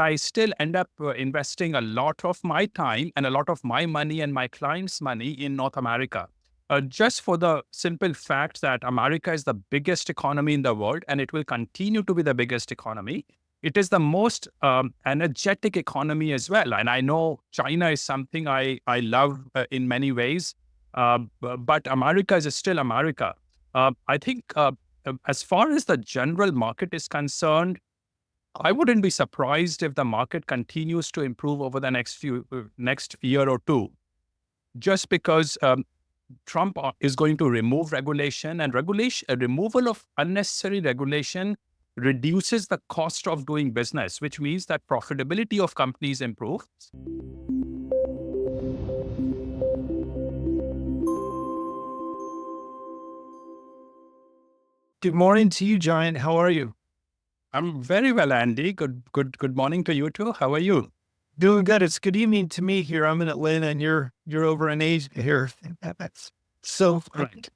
I still end up investing a lot of my time and a lot of my money and my clients' money in North America. Just for the simple fact that America is the biggest economy in the world and it will continue to be the biggest economy. It is the most energetic economy as well. And I know China is something I love in many ways, but America is still America. I think as far as the general market is concerned, I wouldn't be surprised if the market continues to improve over the next year or two, just because Trump is going to remove regulation, and removal of unnecessary regulation reduces the cost of doing business, which means that profitability of companies improves. Good morning to you, Jayant. How are you? I'm very well, Andy. Good morning to you too. How are you? Doing good. It's good evening to me here. I'm in Atlanta, and you're over in Asia here. So, Right.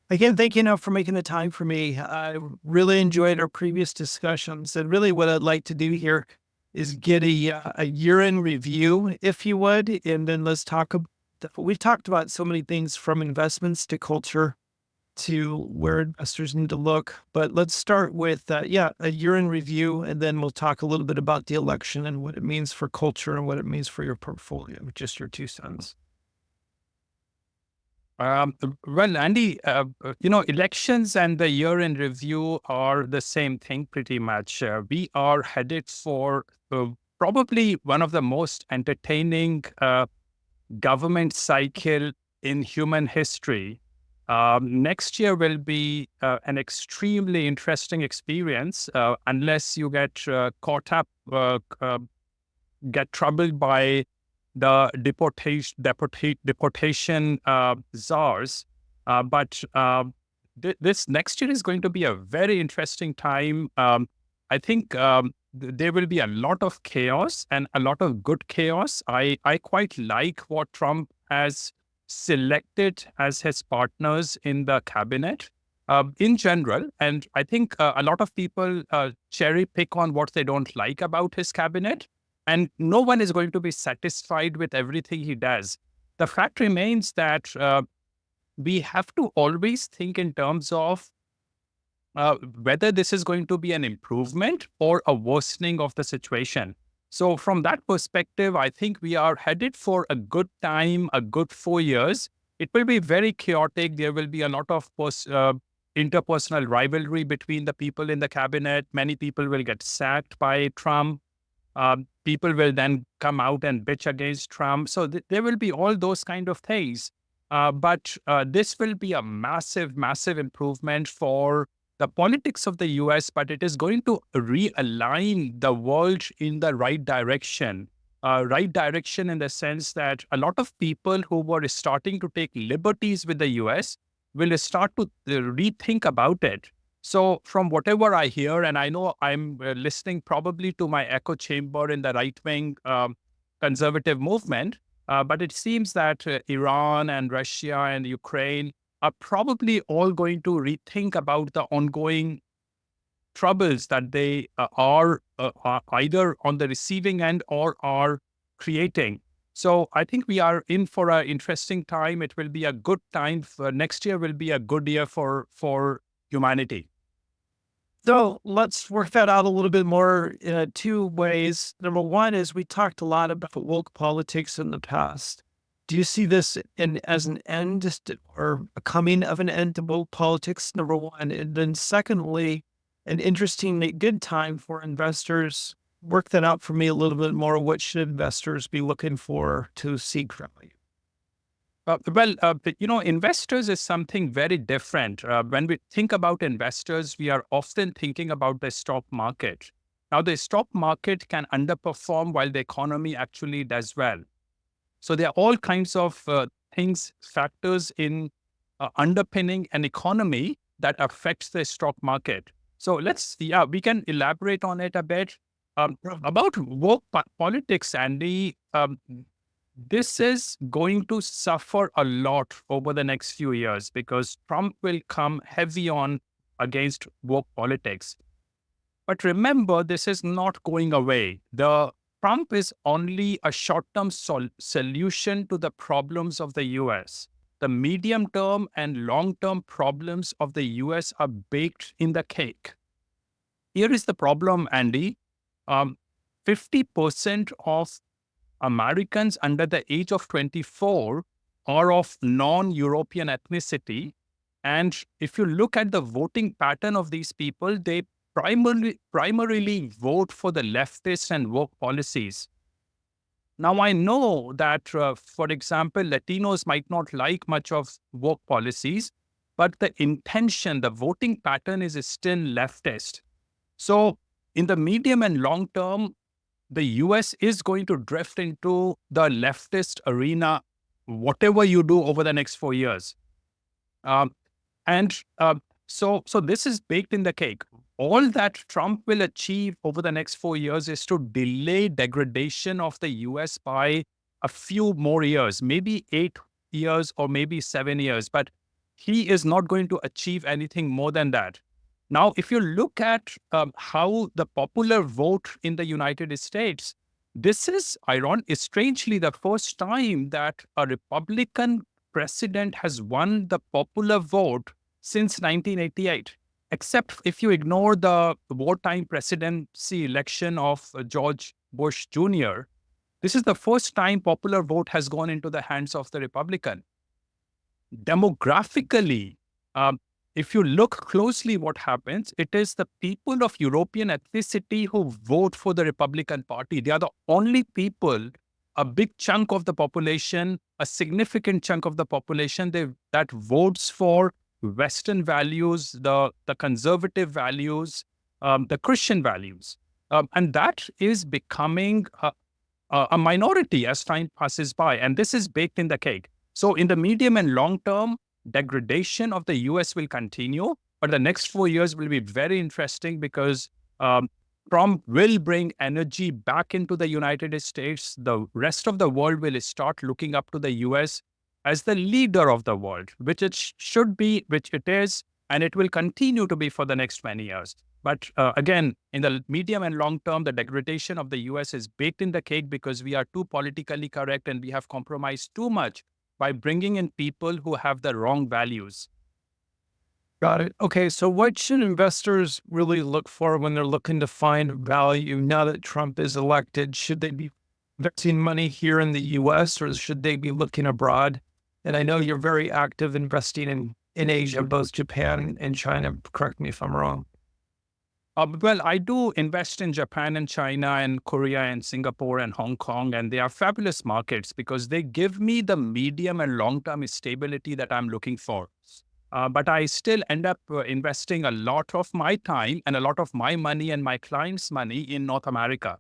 again, thank you now for making the time for me. I really enjoyed our previous discussions, and really, what I'd like to do here is get a year-end review, if you would, and then let's talk. We've talked about so many things, from investments to culture to where investors need to look. But let's start with, a year-end review, and then we'll talk a little bit about the election and what it means for culture and what it means for your portfolio, just your 2 cents. Well, Andy, elections and the year-end review are the same thing pretty much. We are headed for probably one of the most entertaining government cycle in human history. Next year will be an extremely interesting experience unless you get caught up, get troubled by the deportation czars. But this next year is going to be a very interesting time. I think there will be a lot of chaos and a lot of good chaos. I quite like what Trump has selected as his partners in the cabinet in general. And I think a lot of people cherry pick on what they don't like about his cabinet. And no one is going to be satisfied with everything he does. The fact remains that we have to always think in terms of whether this is going to be an improvement or a worsening of the situation. So from that perspective, I think we are headed for a good time, a good 4 years. It will be very chaotic. There will be a lot of interpersonal rivalry between the people in the cabinet. Many people will get sacked by Trump. People will then come out and bitch against Trump. So there will be all those kind of things. But this will be a massive, massive improvement for the politics of the US, but it is going to realign the world in the right direction. Right direction in the sense that a lot of people who were starting to take liberties with the US will start to rethink about it. So from whatever I hear, and I know I'm listening probably to my echo chamber in the right-wing conservative movement, but it seems that Iran and Russia and Ukraine are probably all going to rethink about the ongoing troubles that they are either on the receiving end or are creating. So I think we are in for an interesting time. It will be a good time. Next year will be a good year for humanity. So let's work that out a little bit more in 2 ways. Number one is, we talked a lot about woke politics in the past. Do you see this as an end or a coming of an end to woke politics? Number one. And then secondly, an interesting, good time for investors. Work that out for me a little bit more. What should investors be looking for to seek value? Investors is something very different. When we think about investors, we are often thinking about the stock market. Now, the stock market can underperform while the economy actually does well. So there are all kinds of factors in underpinning an economy that affects the stock market. So we can elaborate on it a bit. About woke politics, Andy, this is going to suffer a lot over the next few years because Trump will come heavy on against woke politics. But remember, this is not going away. The Trump is only a short-term solution to the problems of the US. The medium-term and long-term problems of the US are baked in the cake. Here is the problem, Andy. Um, 50% of Americans under the age of 24 are of non-European ethnicity. And if you look at the voting pattern of these people, they primarily vote for the leftist and woke policies. Now, I know that, for example, Latinos might not like much of woke policies, but the intention, the voting pattern is still leftist. So, in the medium and long term, the US is going to drift into the leftist arena, whatever you do over the next 4 years. Um, and so this is baked in the cake. All that Trump will achieve over the next 4 years is to delay degradation of the US by a few more years, maybe 8 years or maybe 7 years. But he is not going to achieve anything more than that. Now, if you look at how the popular vote in the United States, this is strangely the first time that a Republican president has won the popular vote since 1988, except if you ignore the wartime presidency election of George Bush Jr. This is the first time popular vote has gone into the hands of the Republican. Demographically, um, if you look closely what happens, it is the people of European ethnicity who vote for the Republican Party. They are the only people, a big chunk of the population, a significant chunk of the population that votes for Western values, the conservative values, the Christian values. And that is becoming a minority as time passes by. And this is baked in the cake. So in the medium and long term, degradation of the US will continue, but the next 4 years will be very interesting because Trump will bring energy back into the United States. The rest of the world will start looking up to the US as the leader of the world, which it should be, which it is, and it will continue to be for the next many years. But again, in the medium and long term, the degradation of the US is baked in the cake because we are too politically correct and we have compromised too much by bringing in people who have the wrong values. Got it. Okay. So what should investors really look for when they're looking to find value now that Trump is elected? Should they be investing money here in the US or should they be looking abroad? And I know you're very active investing in Asia, both Japan and China. Correct me if I'm wrong. Well, I do invest in Japan and China and Korea and Singapore and Hong Kong, and they are fabulous markets because they give me the medium and long-term stability that I'm looking for. But I still end up investing a lot of my time and a lot of my money and my clients' money in North America.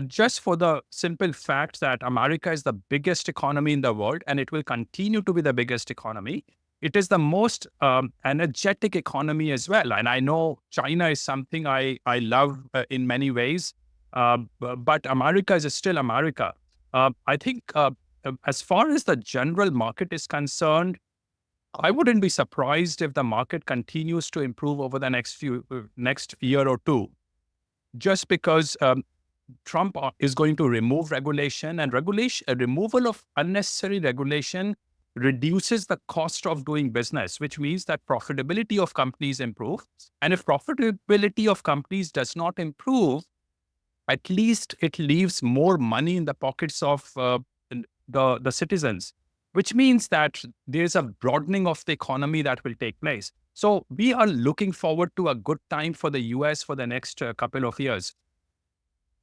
Just for the simple fact that America is the biggest economy in the world and it will continue to be the biggest economy. It is the most energetic economy as well. And I know China is something I love in many ways, but America is still America. I think as far as the general market is concerned, I wouldn't be surprised if the market continues to improve over the next year or two, just because Trump is going to remove regulation, and removal of unnecessary regulation reduces the cost of doing business, which means that profitability of companies improve. And if profitability of companies does not improve, at least it leaves more money in the pockets of the citizens, which means that there's a broadening of the economy that will take place. So we are looking forward to a good time for the US for the next couple of years.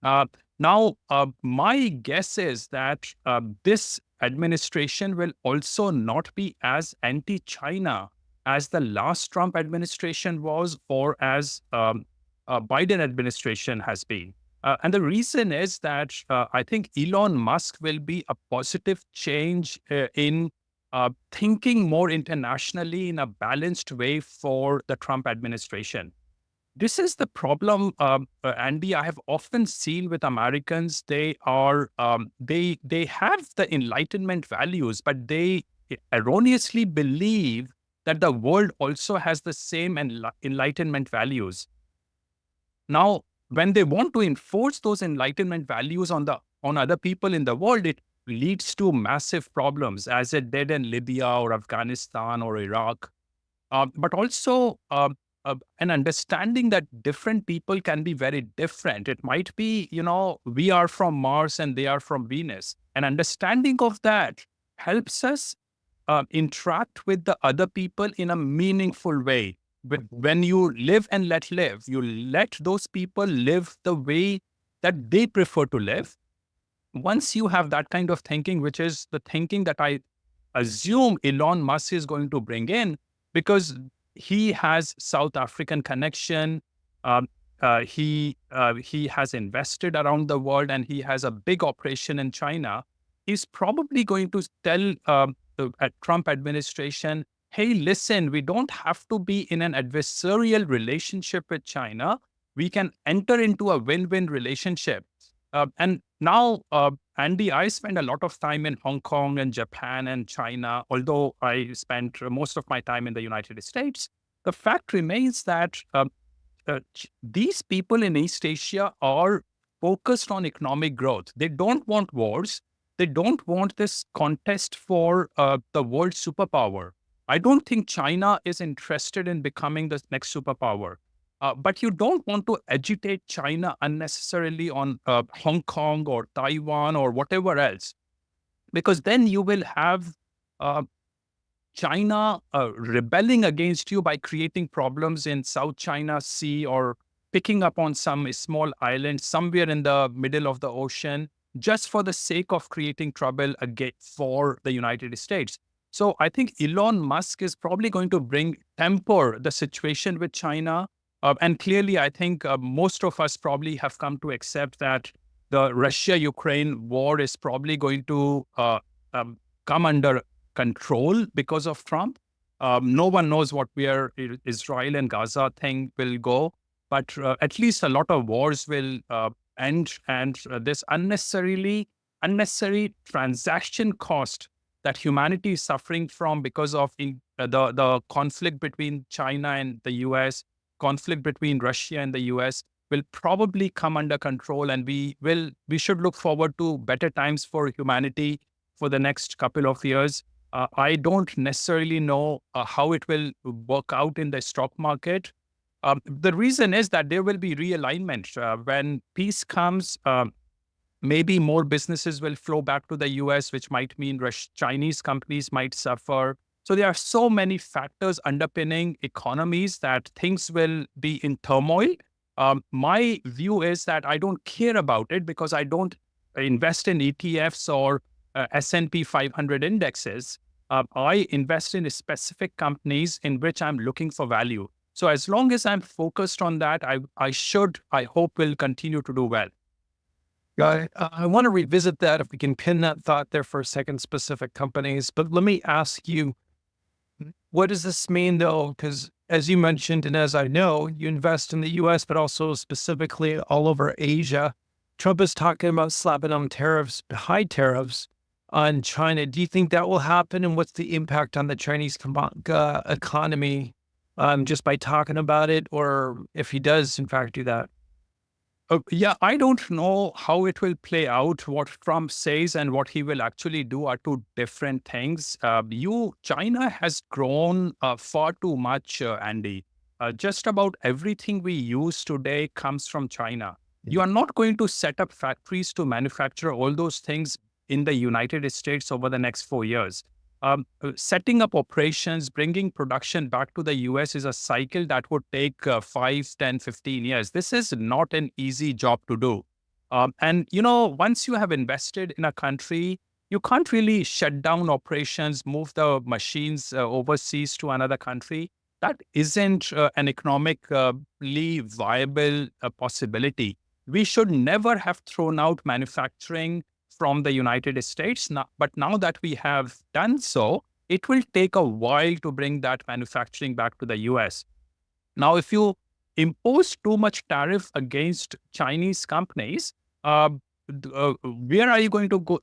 Now, my guess is that this administration will also not be as anti-China as the last Trump administration was, or as Biden administration has been. And the reason is that I think Elon Musk will be a positive change in thinking more internationally in a balanced way for the Trump administration. This is the problem, Andy. I have often seen with Americans. They are they have the Enlightenment values, but they erroneously believe that the world also has the same Enlightenment values. Now, when they want to enforce those enlightenment values on other people in the world, it leads to massive problems, as it did in Libya or Afghanistan or Iraq. But also an understanding that different people can be very different. It might be, we are from Mars and they are from Venus. An understanding of that helps us interact with the other people in a meaningful way. But when you live and let live, you let those people live the way that they prefer to live. Once you have that kind of thinking, which is the thinking that I assume Elon Musk is going to bring in, because he has South African connection. He has invested around the world and he has a big operation in China. He's probably going to tell the Trump administration, hey, listen, we don't have to be in an adversarial relationship with China. We can enter into a win-win relationship. And now, Andy, I spend a lot of time in Hong Kong and Japan and China, although I spent most of my time in the United States. The fact remains that these people in East Asia are focused on economic growth. They don't want wars. They don't want this contest for the world superpower. I don't think China is interested in becoming the next superpower. But you don't want to agitate China unnecessarily on Hong Kong or Taiwan or whatever else, because then you will have uh, China rebelling against you by creating problems in South China Sea or picking up on some small island somewhere in the middle of the ocean just for the sake of creating trouble again for the United States. So I think Elon Musk is probably going to temper the situation with China. And clearly, I think most of us probably have come to accept that the Russia-Ukraine war is probably going to come under control because of Trump. No one knows where Israel and Gaza thing will go, but at least a lot of wars will end, and this unnecessary transaction cost that humanity is suffering from because of the conflict between China and the US, conflict between Russia and the US will probably come under control, and we should look forward to better times for humanity for the next couple of years. I don't necessarily know how it will work out in the stock market. The reason is that there will be realignment. When peace comes, maybe more businesses will flow back to the US, which might mean Chinese companies might suffer. So there are so many factors underpinning economies that things will be in turmoil. My view is that I don't care about it because I don't invest in ETFs or S&P 500 indexes. I invest in specific companies in which I'm looking for value. So as long as I'm focused on that, I hope will continue to do well. Got it. I want to revisit that if we can pin that thought there for a second, specific companies. But let me ask you, what does this mean though? Because as you mentioned, and as I know, you invest in the US, but also specifically all over Asia. Trump is talking about slapping on tariffs, high tariffs on China. Do you think that will happen? And what's the impact on the Chinese economy just by talking about it? Or if he does, in fact, do that? Yeah, I don't know how it will play out. What Trump says and what he will actually do are two different things. China has grown far too much, Andy. Just about everything we use today comes from China. You are not going to set up factories to manufacture all those things in the United States over the next 4 years. Setting up operations, bringing production back to the US is a cycle that would take 5, 10, 15 years. This is not an easy job to do. And, once you have invested in a country, you can't really shut down operations, move the machines overseas to another country. That isn't an economically viable possibility. We should never have thrown out manufacturing from the United States. But now that we have done so, it will take a while to bring that manufacturing back to the US. Now, if you impose too much tariff against Chinese companies, where are you going to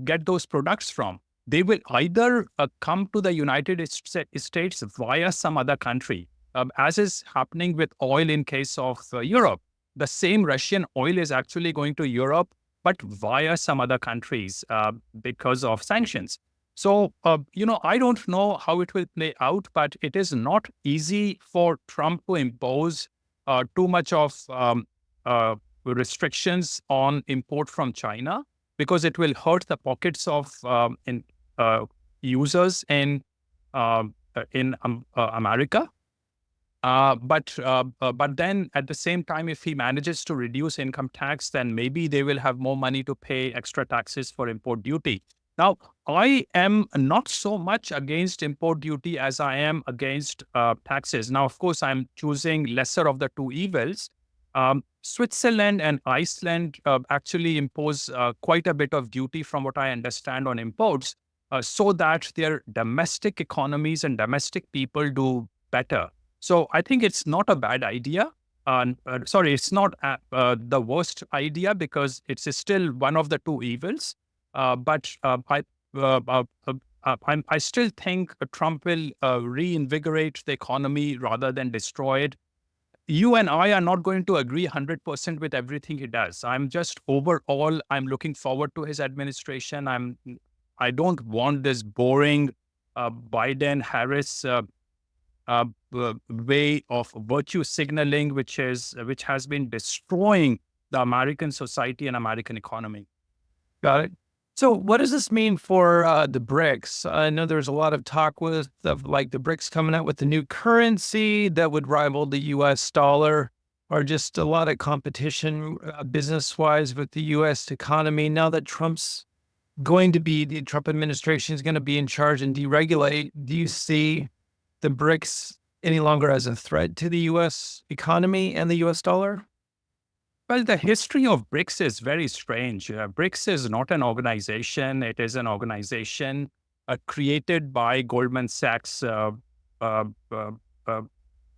get those products from? They will either come to the United States via some other country. as is happening with oil in case of Europe. The same Russian oil is actually going to Europe, but via some other countries because of sanctions. So, I don't know how it will play out, but it is not easy for Trump to impose too much of restrictions on import from China, because it will hurt the pockets of users in America. But then at the same time, if he manages to reduce income tax, then maybe they will have more money to pay extra taxes for import duty. Now, I am not so much against import duty as I am against taxes. Now, of course, I'm choosing lesser of the two evils. Switzerland and Iceland actually impose quite a bit of duty, from what I understand, on imports, so that their domestic economies and domestic people do better. So I think it's not a bad idea. Sorry, it's not the worst idea, because it's still one of the two evils. But I still think Trump will reinvigorate the economy rather than destroy it. You and I are not going to agree 100% with everything he does. I'm just overall, I'm looking forward to his administration. I don't want this boring Biden-Harris way of virtue signaling, which has been destroying the American society and American economy. Got it. So what does this mean for the BRICS? I know there's a lot of talk of like the BRICS coming out with a new currency that would rival the US dollar, or just a lot of competition business-wise with the US economy. Now that the Trump administration is going to be in charge and deregulate, do you see the BRICS any longer as a threat to the US economy and the US dollar? Well, the history of BRICS is very strange. BRICS is not an organization. It is an organization created by Goldman Sachs uh,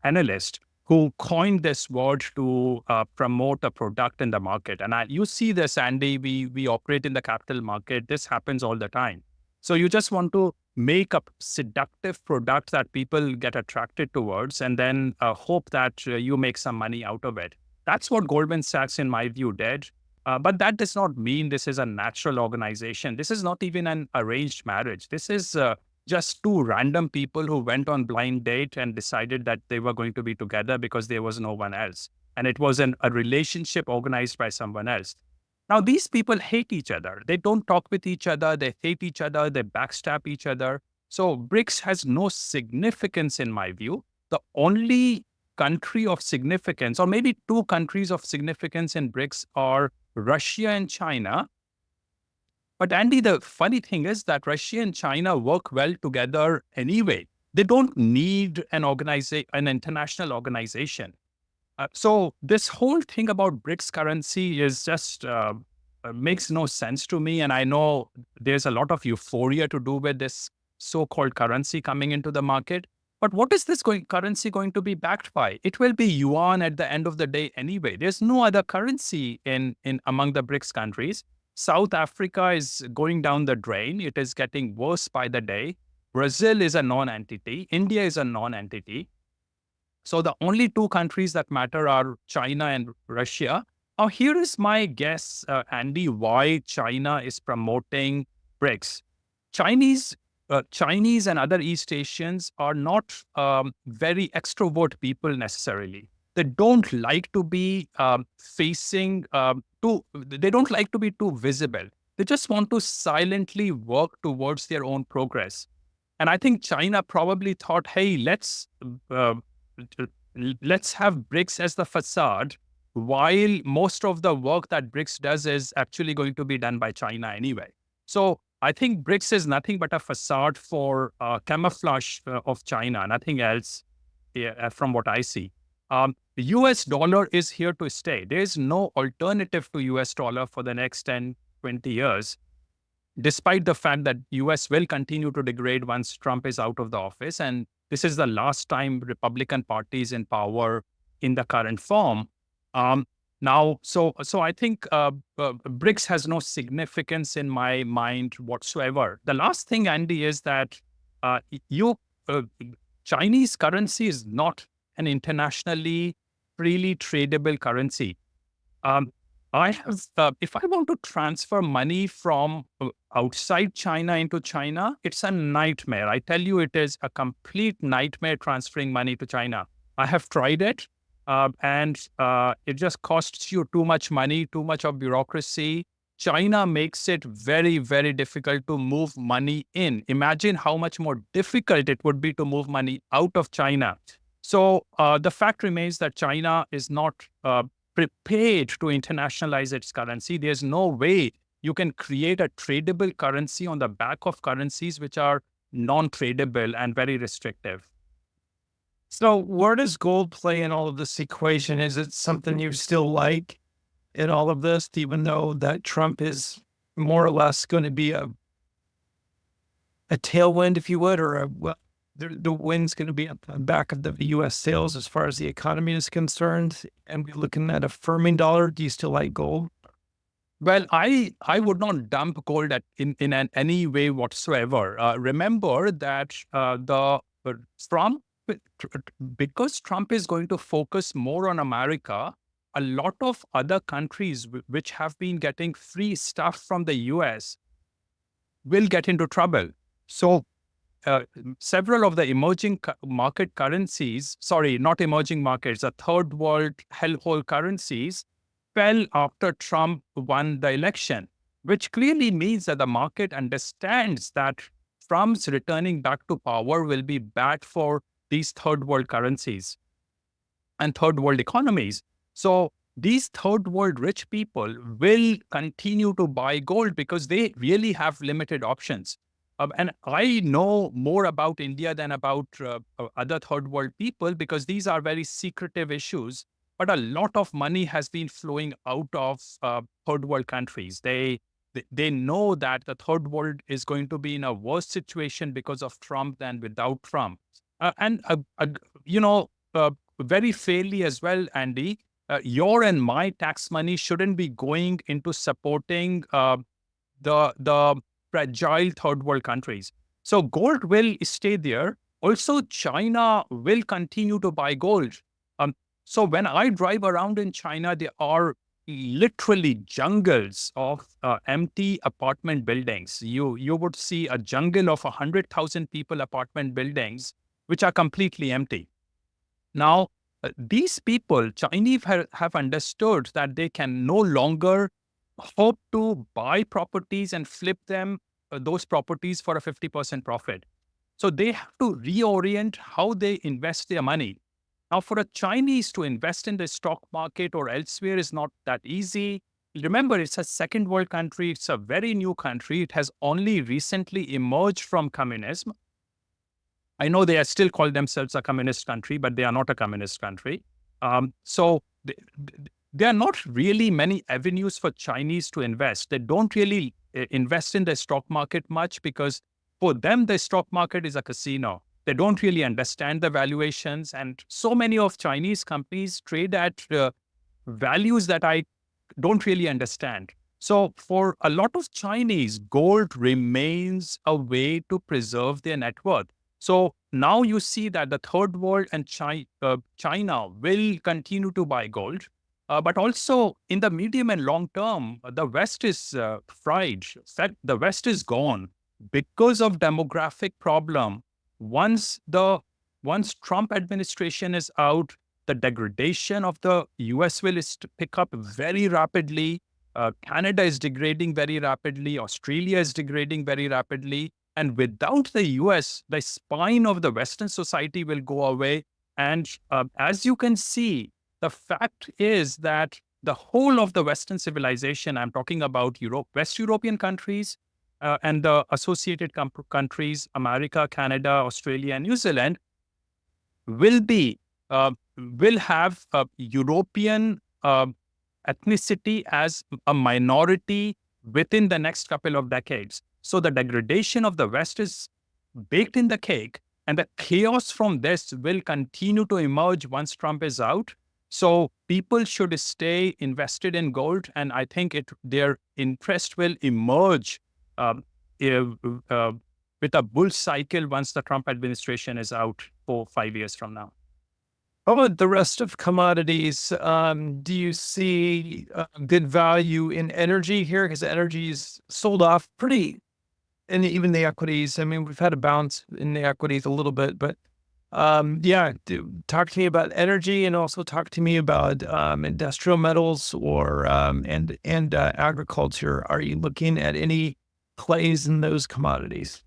analyst, who coined this word to promote a product in the market. And you see this, Andy, we operate in the capital market. This happens all the time. So you just want to make a seductive product that people get attracted towards, and then hope that you make some money out of it. That's what Goldman Sachs, in my view, did. But that does not mean this is a natural organization. This is not even an arranged marriage. This is just two random people who went on blind date and decided that they were going to be together because there was no one else. And it was a relationship organized by someone else. Now, these people hate each other. They don't talk with each other. They hate each other. They backstab each other. So BRICS has no significance, in my view. The only country of significance, or maybe two countries of significance in BRICS, are Russia and China. But Andy, the funny thing is that Russia and China work well together anyway. They don't need an international organization. So this whole thing about BRICS currency is just makes no sense to me. And I know there's a lot of euphoria to do with this so-called currency coming into the market. But what is this currency going to be backed by? It will be yuan at the end of the day anyway. There's no other currency in among the BRICS countries. South Africa is going down the drain. It is getting worse by the day. Brazil is a non-entity. India is a non-entity. So the only two countries that matter are China and Russia. Now, here is my guess, Andy, why China is promoting BRICS. Chinese and other East Asians are not very extrovert people necessarily. They don't like to be they don't like to be too visible. They just want to silently work towards their own progress. And I think China probably thought, hey, let's have BRICS as the facade, while most of the work that BRICS does is actually going to be done by China anyway. So I think BRICS is nothing but a facade for camouflage of China, nothing else, from what I see. The US dollar is here to stay. There is no alternative to US dollar for the next 10, 20 years, despite the fact that US will continue to degrade once Trump is out of the office. And this is the last time Republican Party is in power in the current form. So I think BRICS has no significance in my mind whatsoever. The last thing, Andy, is that Chinese currency is not an internationally freely tradable currency. Um, if I want to transfer money from outside China into China, it's a nightmare. I tell you, it is a complete nightmare transferring money to China. I have tried it, and it just costs you too much money, too much of bureaucracy. China makes it very, very difficult to move money in. Imagine how much more difficult it would be to move money out of China. So the fact remains that China is not prepared to internationalize its currency. There's no way you can create a tradable currency on the back of currencies which are non-tradable and very restrictive. So where does gold play in all of this equation? Is it something you still like in all of this, even though that Trump is more or less going to be a tailwind, if you would, or the wind's going to be at the back of the U.S. sales as far as the economy is concerned, and we're looking at a firming dollar? Do you still like gold? Well, I would not dump gold in any way whatsoever. Remember that the Trump because Trump is going to focus more on America. A lot of other countries which have been getting free stuff from the U.S. will get into trouble. So several of the emerging market currencies, sorry, not emerging markets, the third world hellhole currencies fell after Trump won the election, which clearly means that the market understands that Trump's returning back to power will be bad for these third world currencies and third world economies. So these third world rich people will continue to buy gold because they really have limited options. And I know more about India than about other third world people because these are very secretive issues. But a lot of money has been flowing out of third world countries. They know that the third world is going to be in a worse situation because of Trump than without Trump. And you know, very fairly as well, Andy, your and my tax money shouldn't be going into supporting the fragile third world countries. So gold will stay there. Also, China will continue to buy gold. So when I drive around in China, there are literally jungles of empty apartment buildings. You would see a jungle of 100,000 people apartment buildings, which are completely empty. Now, these people, Chinese have understood that they can no longer hope to buy properties and flip them, those properties for a 50% profit. So they have to reorient how they invest their money. Now, for a Chinese to invest in the stock market or elsewhere is not that easy. Remember, it's a second world country. It's a very new country. It has only recently emerged from communism. I know they are still call themselves a communist country, but they are not a communist country. So there are not really many avenues for Chinese to invest. They don't really invest in the stock market much because for them, the stock market is a casino. They don't really understand the valuations. And so many of Chinese companies trade at values that I don't really understand. So for a lot of Chinese, gold remains a way to preserve their net worth. So now you see that the third world and China will continue to buy gold. But also in the medium and long term, the West is fried. In fact, the West is gone because of demographic problem. Once Trump administration is out, the degradation of the US will pick up very rapidly. Canada is degrading very rapidly. Australia is degrading very rapidly. And without the US, the spine of the Western society will go away. And as you can see, the fact is that the whole of the Western civilization, I'm talking about Europe, West European countries, and the associated countries, America, Canada, Australia, and New Zealand, will have European ethnicity as a minority within the next couple of decades. So the degradation of the West is baked in the cake, and the chaos from this will continue to emerge once Trump is out. So people should stay invested in gold, and I think their interest will emerge with a bull cycle once the Trump administration is out 4 5 years from now. How about the rest of commodities? Do you see good value in energy here? Because energy's sold off pretty, and even the equities. I mean, we've had a bounce in the equities a little bit, but yeah, talk to me about energy, and also talk to me about industrial metals or and agriculture. Are you looking at any plays in those commodities?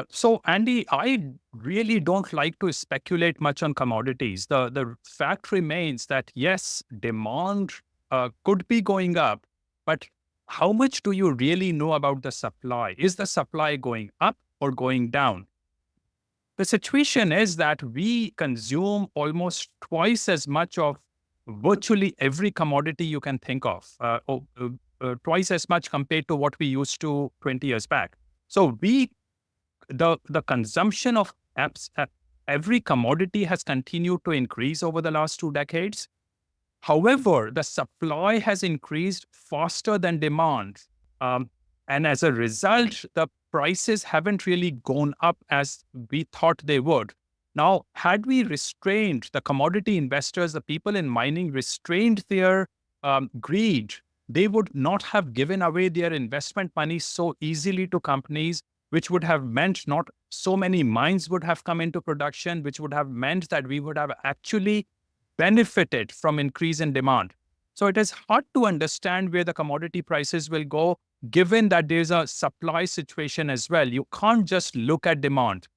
So, Andy, I really don't like to speculate much on commodities. The fact remains that yes, demand could be going up, but how much do you really know about the supply? Is the supply going up or going down? The situation is that we consume almost twice as much of virtually every commodity you can think of, twice as much compared to what we used to 20 years back. So the consumption of every commodity has continued to increase over the last 2 decades. However, the supply has increased faster than demand. Um, and as a result, the prices haven't really gone up as we thought they would. Now, had we restrained the commodity investors, the people in mining restrained their greed, they would not have given away their investment money so easily to companies, which would have meant not so many mines would have come into production, which would have meant that we would have actually benefited from increase in demand. So it is hard to understand where the commodity prices will go, given that there's a supply situation as well. You can't just look at demand.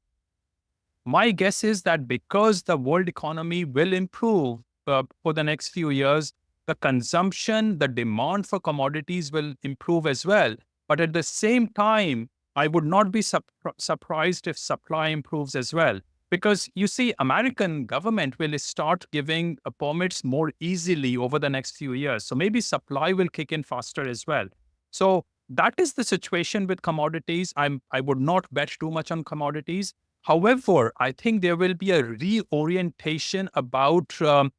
My guess is that because the world economy will improve for the next few years, the consumption, the demand for commodities will improve as well. But at the same time, I would not be surprised if supply improves as well. Because you see, American government will start giving permits more easily over the next few years. So maybe supply will kick in faster as well. So that is the situation with commodities. I would not bet too much on commodities. However, I think there will be a reorientation about the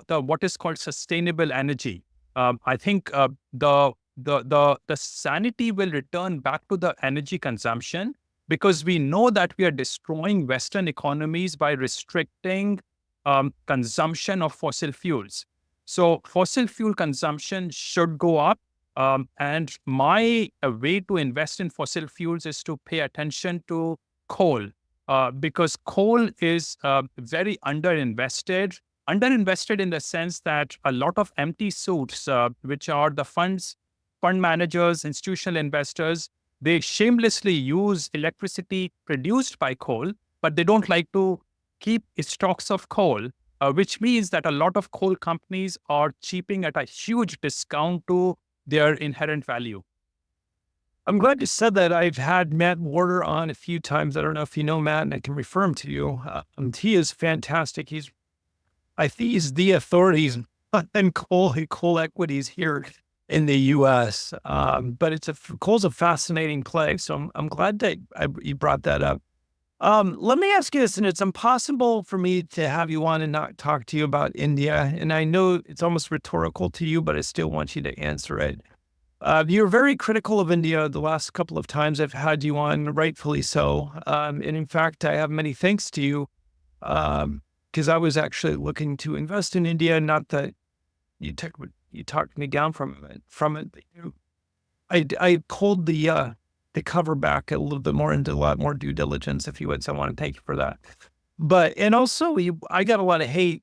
what is called sustainable energy. I think the sanity will return back to the energy consumption, because we know that we are destroying Western economies by restricting consumption of fossil fuels. So fossil fuel consumption should go up. And my way to invest in fossil fuels is to pay attention to coal, because coal is very underinvested. Underinvested in the sense that a lot of empty suits, which are the fund managers, institutional investors, they shamelessly use electricity produced by coal, but they don't like to keep stocks of coal, which means that a lot of coal companies are cheaping at a huge discount to their inherent value. I'm glad you said that. I've had Matt Warder on a few times. I don't know if you know Matt, and I can refer him to you. He is fantastic. I think he's the authorities on coal equities here in the U.S. But coal's a fascinating play. So I'm glad that you brought that up. Let me ask you this, and it's impossible for me to have you on and not talk to you about India. And I know it's almost rhetorical to you, but I still want you to answer it. You're very critical of India the last couple of times I've had you on, rightfully so. And in fact, I have many thanks to you, because I was actually looking to invest in India. Not that you talked me down from it. I pulled the cover back a little bit more into a lot more due diligence, if you would. So I want to thank you for that. But, and also I got a lot of hate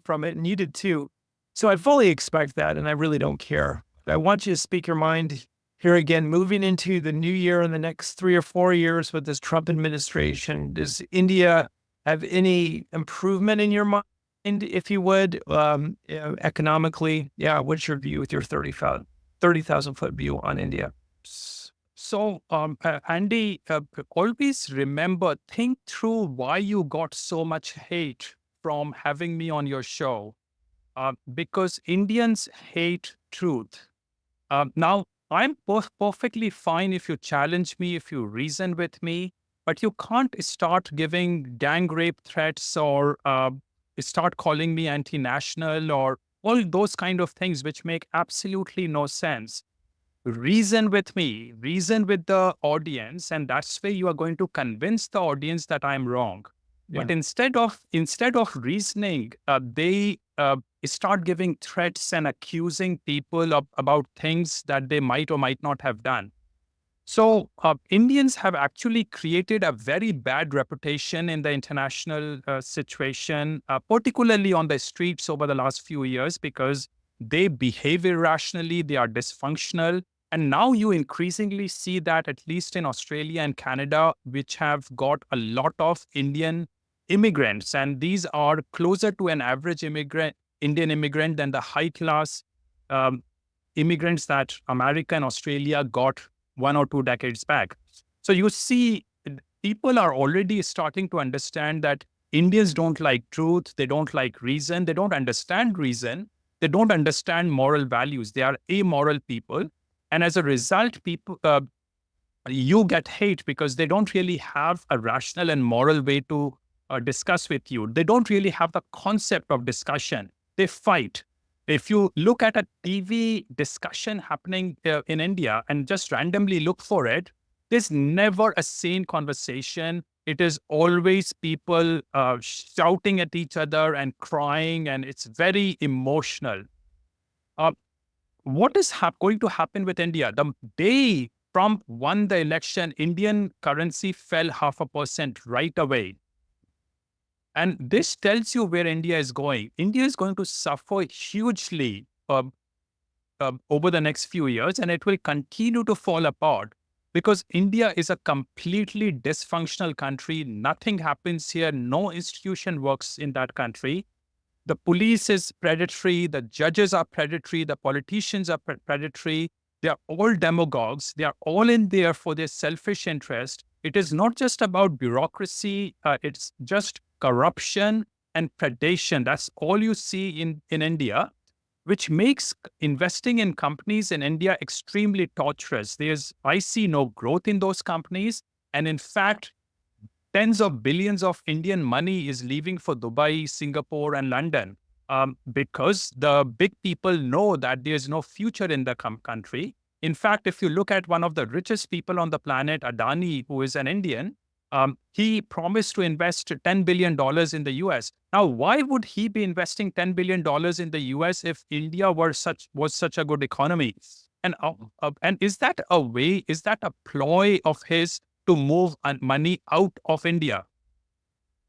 from it, and you did too. So I fully expect that, and I really don't care. I want you to speak your mind here again, moving into the new year in the next 3 or 4 years with this Trump administration. Does India have any improvement in your mind, if you would, economically? Yeah. What's your view with your 30,000 foot view on India? So, Andy, always remember, think through why you got so much hate from having me on your show. Because Indians hate truth. Now, I'm perfectly fine if you challenge me, if you reason with me, but you can't start giving gang rape threats or start calling me anti-national or all those kind of things which make absolutely no sense. Reason with me, reason with the audience, and that's where you are going to convince the audience that I'm wrong. But instead of reasoning, they start giving threats and accusing people about things that they might or might not have done. So Indians have actually created a very bad reputation in the international situation, particularly on the streets over the last few years, because they behave irrationally, they are dysfunctional. And now you increasingly see that, at least in Australia and Canada, which have got a lot of Indian immigrants, and these are closer to an average Indian immigrant than the high class um, immigrants that America and Australia got 1 or 2 decades back. So you see, people are already starting to understand that Indians don't like truth, they don't like reason, they don't understand reason, they don't understand moral values. They are amoral people, and as a result, people you get hate because they don't really have a rational and moral way to discuss with you. They don't really have the concept of discussion. They fight. If you look at a TV discussion happening in India and just randomly look for it, there's never a sane conversation. It is always people shouting at each other and crying, and it's very emotional. Uh, what is going to happen with India? The day Trump won the election, Indian currency fell 0.5% right away. And this tells you where India is going. India is going to suffer hugely over the next few years, and it will continue to fall apart because India is a completely dysfunctional country. Nothing happens here. No institution works in that country. The police is predatory, the judges are predatory, the politicians are predatory. They are all demagogues. They are all in there for their selfish interest. It is not just about bureaucracy, it's just corruption and predation. That's all you see in India, which makes investing in companies in India extremely torturous. I see no growth in those companies. And in fact, tens of billions of Indian money is leaving for Dubai, Singapore, and London because the big people know that there's no future in the country. In fact, if you look at one of the richest people on the planet, Adani, who is an Indian, he promised to invest $10 billion in the US. Now, why would he be investing $10 billion in the US if India was such a good economy? And is that a way, is that a ploy of his to move money out of India?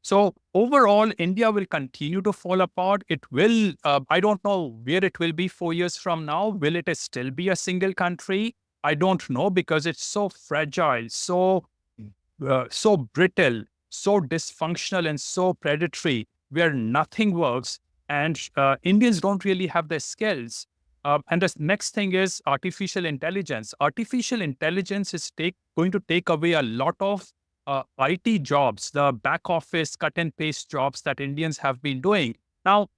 So overall, India will continue to fall apart. It will, I don't know where it will be 4 years from now. Will it still be a single country? I don't know, because it's so fragile, so brittle, so dysfunctional, and so predatory, where nothing works. And Indians don't really have the skills. And the next thing is artificial intelligence. Artificial intelligence is going to take away a lot of IT jobs, the back office cut and paste jobs that Indians have been doing. Now,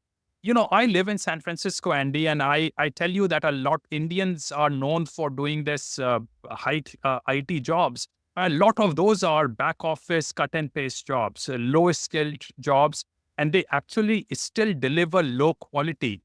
I live in San Francisco, Andy, and I tell you that a lot Indians are known for doing this IT jobs. A lot of those are back office cut and paste jobs, low skilled jobs, and they actually still deliver low quality.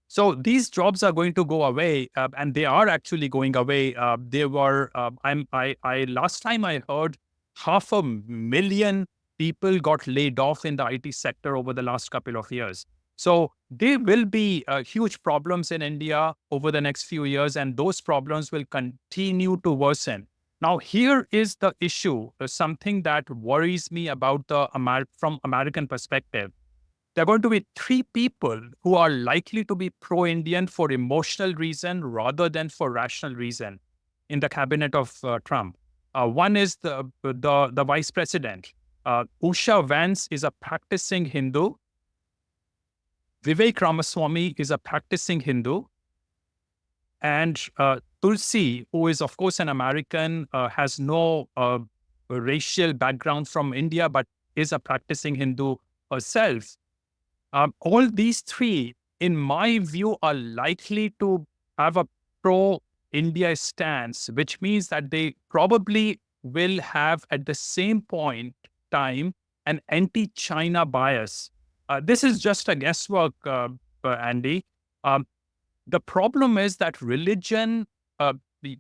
So these jobs are going to go away, and they are actually going away. They were. I last time I heard, 500,000 people got laid off in the IT sector over the last couple of years. So there will be huge problems in India over the next few years, and those problems will continue to worsen. Now, here is the issue, something that worries me about from American perspective. There are going to be three people who are likely to be pro-Indian for emotional reason rather than for rational reason in the cabinet of Trump. One is the vice president. Usha Vance is a practicing Hindu. Vivek Ramaswamy is a practicing Hindu. And Tulsi, who is, of course, an American, has no racial background from India, but is a practicing Hindu herself. All these three, in my view, are likely to have a pro-India stance, which means that they probably will have, at the same point time, an anti-China bias. This is just a guesswork, Andy. The problem is that religion,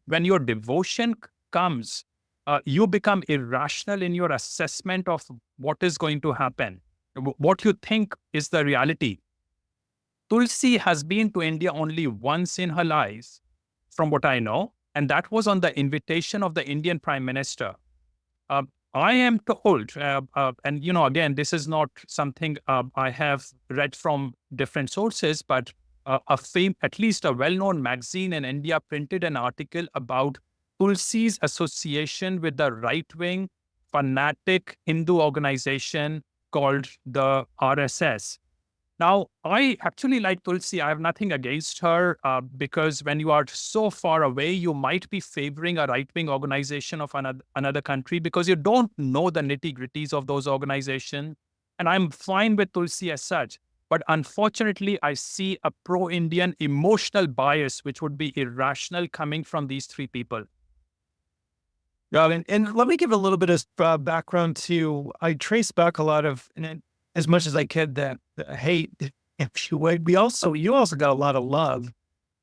when your devotion comes, you become irrational in your assessment of what is going to happen, what you think is the reality. Tulsi has been to India only once in her life, from what I know, and that was on the invitation of the Indian Prime Minister. Uh, I am told, and again, this is not something I have read from different sources, but at least a well-known magazine in India printed an article about Tulsi's association with the right-wing fanatic Hindu organization called the RSS. Now, I actually like Tulsi. I have nothing against her because when you are so far away, you might be favoring a right wing organization of another country because you don't know the nitty gritties of those organizations. And I'm fine with Tulsi as such. But unfortunately, I see a pro Indian emotional bias, which would be irrational coming from these three people. Yeah, and let me give a little bit of background too. I trace back a lot of, as much as I could, the hate, if you would. You also got a lot of love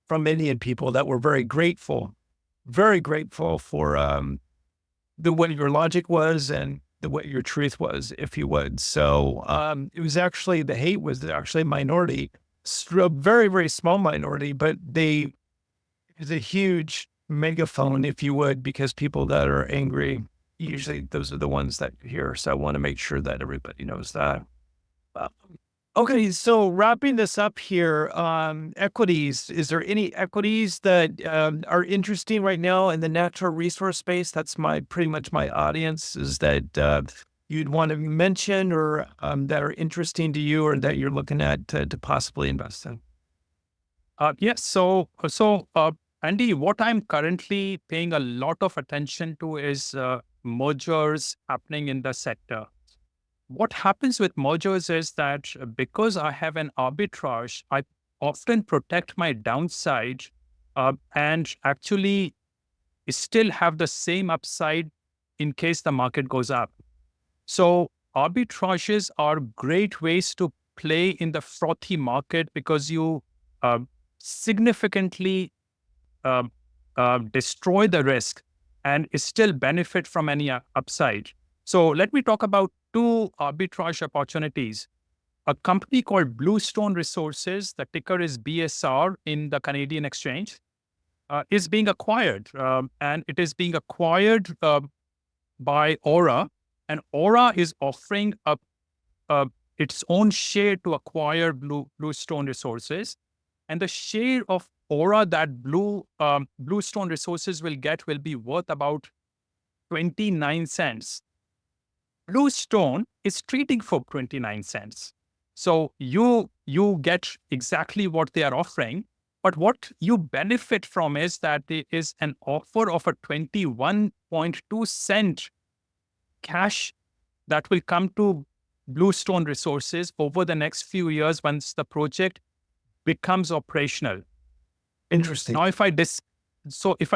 from Indian people that were very grateful for the what your logic was and the what your truth was, if you would. So it was actually the hate was actually a minority, a very very small minority, but it was a huge megaphone, if you would, because people that are angry usually those are the ones that you hear. So I want to make sure that everybody knows that. Uh, Okay, so wrapping this up here, equities. Is there any equities that are interesting right now in the natural resource space? That's pretty much my audience. Is that you'd want to mention or that are interesting to you or that you're looking at to possibly invest in? Yes. Andy, what I'm currently paying a lot of attention to is mergers happening in the sector. What happens with mergers is that because I have an arbitrage, I often protect my downside and actually still have the same upside in case the market goes up. So arbitrages are great ways to play in the frothy market because you uh, significantly uh, destroy the risk and still benefit from any upside. So let me talk about two arbitrage opportunities. A company called Bluestone Resources, the ticker is BSR in the Canadian exchange, is being acquired. And it is being acquired by Aura. And Aura is offering up its own share to acquire Bluestone Resources. And the share of Aura that Bluestone Resources will get will be worth about 29 cents. Bluestone is trading for 29 cents. So you get exactly what they are offering. But what you benefit from is that there is an offer of a 21.2 cent cash that will come to Bluestone Resources over the next few years once the project becomes operational. Interesting. Now, if I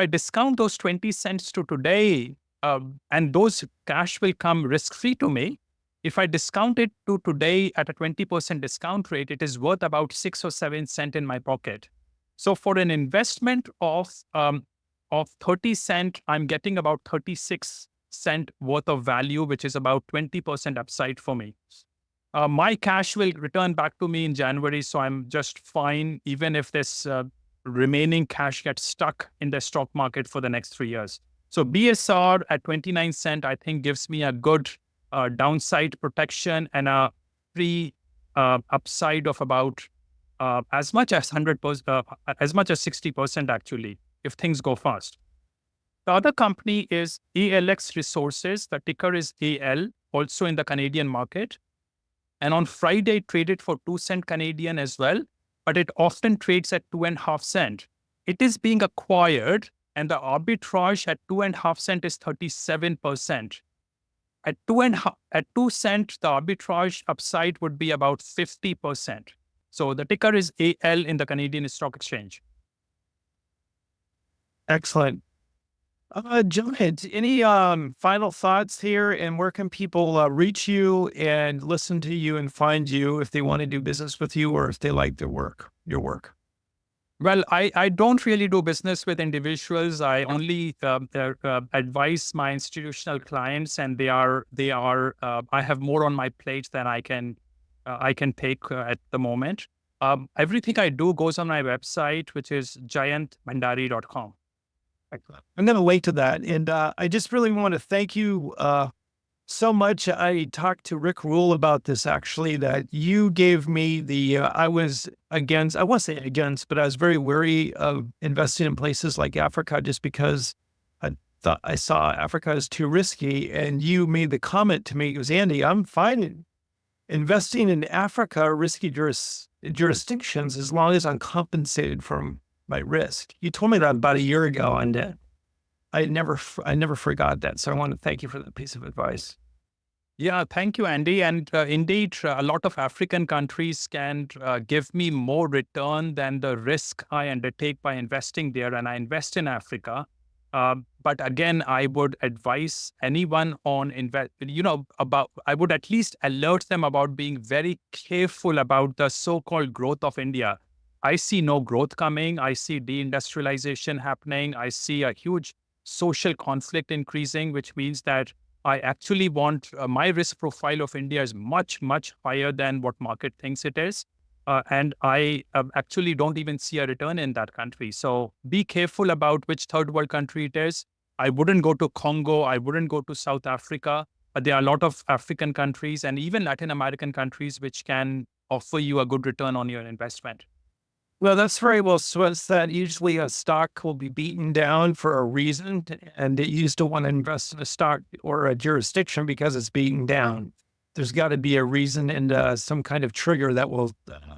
discount those 20 cents to today, and those cash will come risk-free to me, if I discount it to today at a 20% discount rate, it is worth about 6 or 7 cents in my pocket. So for an investment of 30 cent, I'm getting about 36 cent worth of value, which is about 20% upside for me. My cash will return back to me in January, so I'm just fine, even if this remaining cash gets stuck in the stock market for the next 3 years. So BSR at 29 cent, I think gives me a good downside protection and a free upside of about as much as 100%, as much as 60% actually, if things go fast. The other company is ALX Resources. The ticker is AL, also in the Canadian market. And on Friday, it traded for 2 cent Canadian as well, but it often trades at 2.5 cent. It is being acquired, and the arbitrage at 2.5 cent is 37%. At 2 cent, the arbitrage upside would be about 50%. So the ticker is AL in the Canadian Stock Exchange. Excellent. Jayant, any final thoughts here, and where can people reach you and listen to you and find you if they want to do business with you or if they like your work? Well, I don't really do business with individuals. I only advise my institutional clients, and they are. I have more on my plate than I can take at the moment. Everything I do goes on my website, which is jayantbhandari.com. Excellent. I'm going to link to that. And I just really want to thank you so much. I talked to Rick Rule about this actually, that you gave me I was against, I won't say against, but I was very wary of investing in places like Africa just because I thought I saw Africa as too risky. And you made the comment to me, it was, Andy, I'm fine investing in Africa, risky jurisdictions, as long as I'm compensated for my risk. You told me that about a year ago, and I never forgot that. So I want to thank you for that piece of advice. Yeah, thank you, Andy. And indeed, a lot of African countries can give me more return than the risk I undertake by investing there. And I invest in Africa. But again, I would advise anyone on I would at least alert them about being very careful about the so-called growth of India. I see no growth coming. I see deindustrialization happening. I see a huge social conflict increasing, which means that I actually want my risk profile of India is much, much higher than what market thinks it is. And I actually don't even see a return in that country. So be careful about which third world country it is. I wouldn't go to Congo. I wouldn't go to South Africa. There are a lot of African countries and even Latin American countries which can offer you a good return on your investment. Well, that's very well Swiss that usually a stock will be beaten down for a reason, and you used to want to invest in a stock or a jurisdiction because it's beaten down. There's got to be a reason and some kind of trigger that will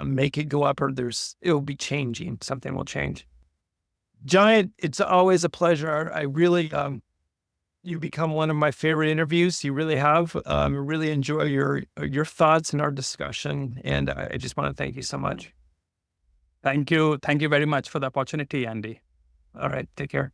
make it go up, or it'll be changing. Something will change. Jayant, it's always a pleasure. I really, you become one of my favorite interviews. You really have. I really enjoy your thoughts and our discussion, and I just want to thank you so much. Thank you. Thank you very much for the opportunity, Andy. All right, take care.